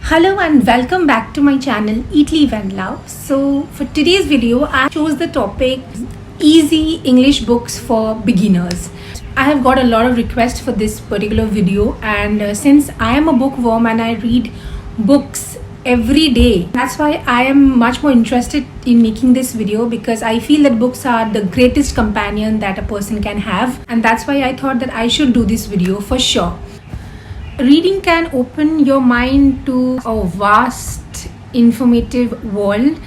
Hello and welcome back to my channel Eat, Live and Love. So for today's video I chose the topic easy English books for beginners. I have got a lot of requests for this particular video, and since I am a bookworm and I read books every day, that's why I am much more interested in making this video, because I feel that books are the greatest companion that a person can have, and that's why I thought that I should do this video for sure. Reading can open your mind to a vast, informative world,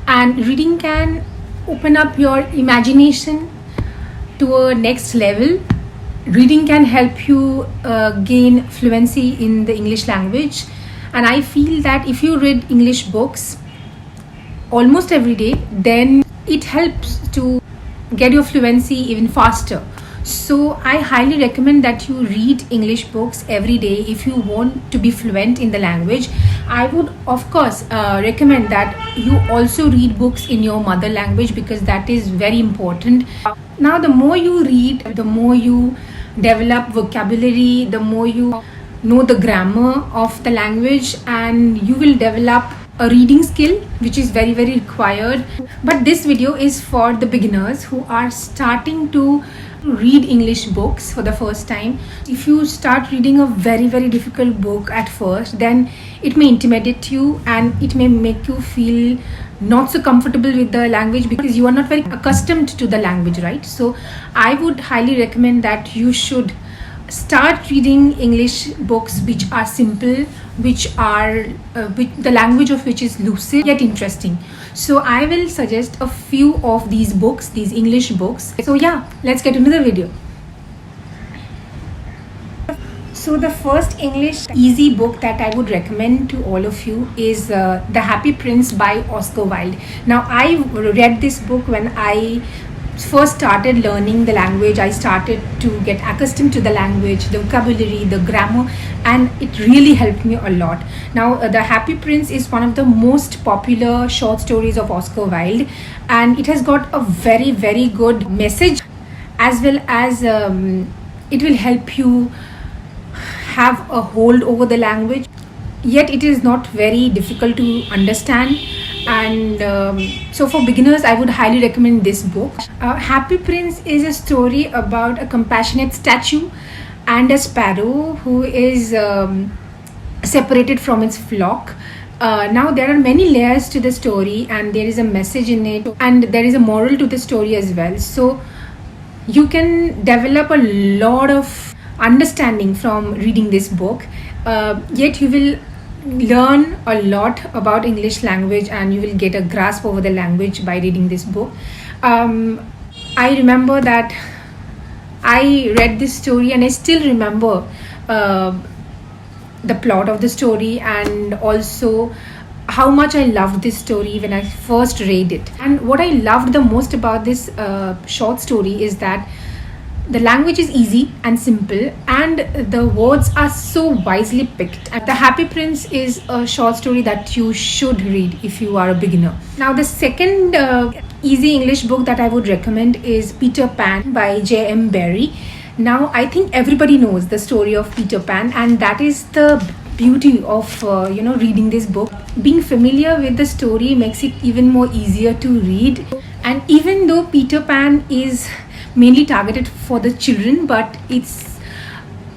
and reading can open up your imagination to a next level. Reading can help you gain fluency in the English language, and I feel that if you read English books almost every day, then it helps to get your fluency even faster. So I highly recommend that you read English books every day if you want to be fluent in the language. I would of course recommend that you also read books in your mother language, because that is very important. Now the more you read, the more you develop vocabulary, the more you know the grammar of the language, and you will develop a reading skill which is very required. But this video is for the beginners who are starting to read English books for the first time. If you start reading a very difficult book at first, then it may intimidate you and it may make you feel not so comfortable with the language, because you are not very accustomed to the language, right? So I would highly recommend that you should start reading English books which are simple, which are the language of which is lucid yet interesting. So I will suggest a few of these books, these English books. So yeah, let's get into the video. So the first English easy book that I would recommend to all of you is The Happy Prince by Oscar Wilde. Now I read this book when I first started learning the language. I started to get accustomed to the language, the vocabulary, the grammar, and it really helped me a lot. Now The Happy Prince is one of the most popular short stories of Oscar Wilde, and it has got a very good message, as well as it will help you have a hold over the language, yet it is not very difficult to understand. And so for beginners I would highly recommend this book. Happy Prince is a story about a compassionate statue and a sparrow who is separated from its flock. Now there are many layers to the story, and there is a message in it, and there is a moral to the story as well. So you can develop a lot of understanding from reading this book, yet you will learn a lot about English language, and you will get a grasp over the language by reading this book. I remember that I read this story and I still remember the plot of the story, and also how much I loved this story when I first read it. And what I loved the most about this short story is that the language is easy and simple, and the words are so wisely picked. And The Happy Prince is a short story that you should read if you are a beginner. Now the second easy English book that I would recommend is Peter Pan by J.M. Barrie. Now I think everybody knows the story of Peter Pan, and that is the beauty of reading this book. Being familiar with the story makes it even more easier to read. And even though Peter Pan is mainly targeted for the children, but it's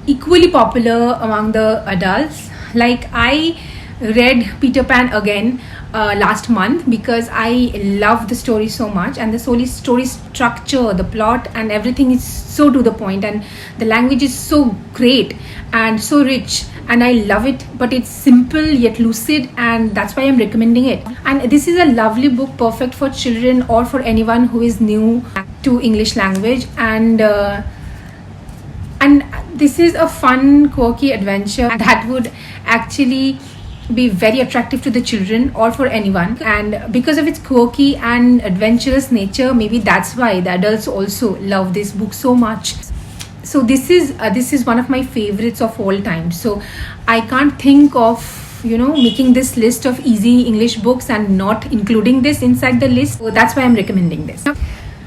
equally popular among the adults. Like I read Peter Pan again last month because I love the story so much, and the story structure, the plot and everything is so to the point, and the language is so great and so rich, and I love it. But it's simple yet lucid, and that's why I'm recommending it. And this is a lovely book, perfect for children or for anyone who is new to English language. And this is a fun, quirky adventure that would actually be very attractive to the children or for anyone. And because of its quirky and adventurous nature, maybe that's why the adults also love this book so much. So this is one of my favorites of all time. So I can't think of making this list of easy English books and not including this inside the list. So that's why I'm recommending this.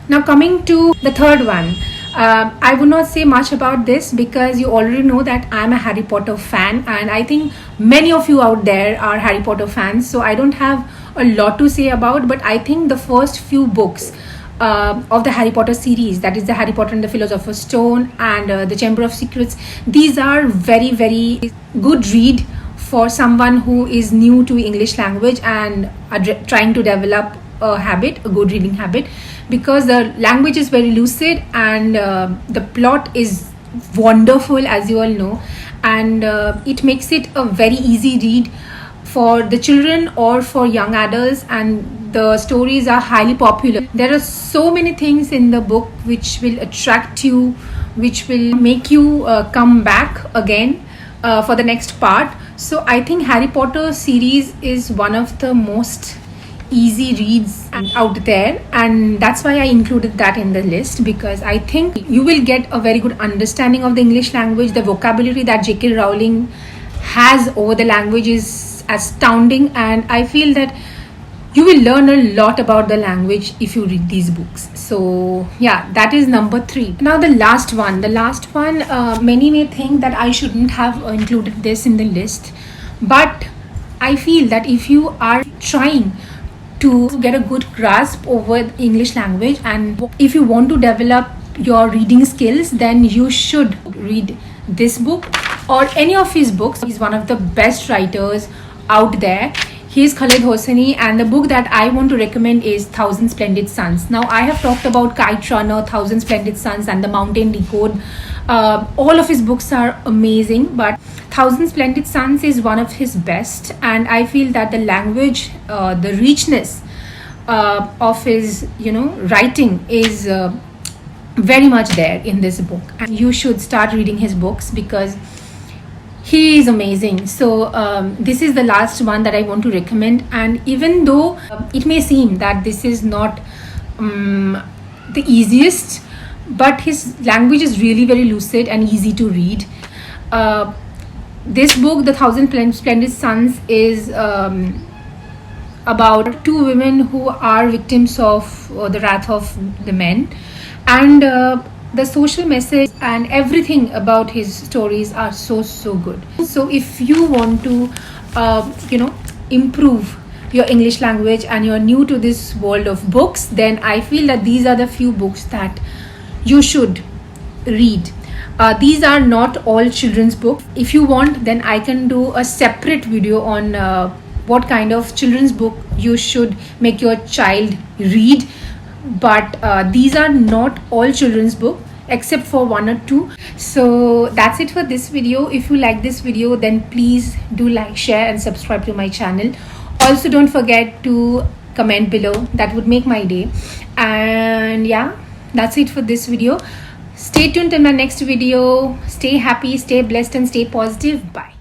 Now coming to the third one, I would not say much about this because you already know that I'm a Harry Potter fan, and I think many of you out there are Harry Potter fans, so I don't have a lot to say about. But I think the first few books of the Harry Potter series, that is the Harry Potter and the Philosopher's Stone and the Chamber of Secrets, these are very, very good read for someone who is new to English language and are trying to develop a good reading habit, because the language is very lucid and the plot is wonderful, as you all know, and it makes it a very easy read for the children or for young adults, and the stories are highly popular. There are so many things in the book which will attract you, which will make you come back again for the next part. So I think Harry Potter series is one of the most easy reads out there, and that's why I included that in the list, because I think you will get a very good understanding of the English language. The vocabulary that J.K. Rowling has over the language is astounding, and I feel that you will learn a lot about the language if you read these books. So yeah, that is number 3. Now the last one, many may think that I shouldn't have included this in the list, but I feel that if you are trying to get a good grasp over the English language, and if you want to develop your reading skills, then you should read this book or any of his books. He's one of the best writers out there. He is Khaled Hosseini, and the book that I want to recommend is Thousand Splendid Suns. Now, I have talked about Kite Runner, Thousand Splendid Suns, and The Mountain Decode. All of his books are amazing, but Thousand Splendid Suns is one of his best, and I feel that the language, the richness of his, writing is very much there in this book, and you should start reading his books because he is amazing. So this is the last one that I want to recommend, and even though it may seem that this is not the easiest, but his language is really very lucid and easy to read. This book, The Thousand Splendid Suns, is about 2 women who are victims of the wrath of the men, and the social message and everything about his stories are so good. So if you want to improve your English language and you're new to this world of books, then I feel that these are the few books that you should read. These are not all children's books. If you want, then I can do a separate video on what kind of children's book you should make your child read, but these are not all children's book except for 1 or 2. So that's it for this video. If you like this video, then please do like, share and subscribe to my channel. Also, don't forget to comment below. That would make my day. And yeah, that's it for this video. Stay tuned in my next video. Stay happy, stay blessed and stay positive. Bye.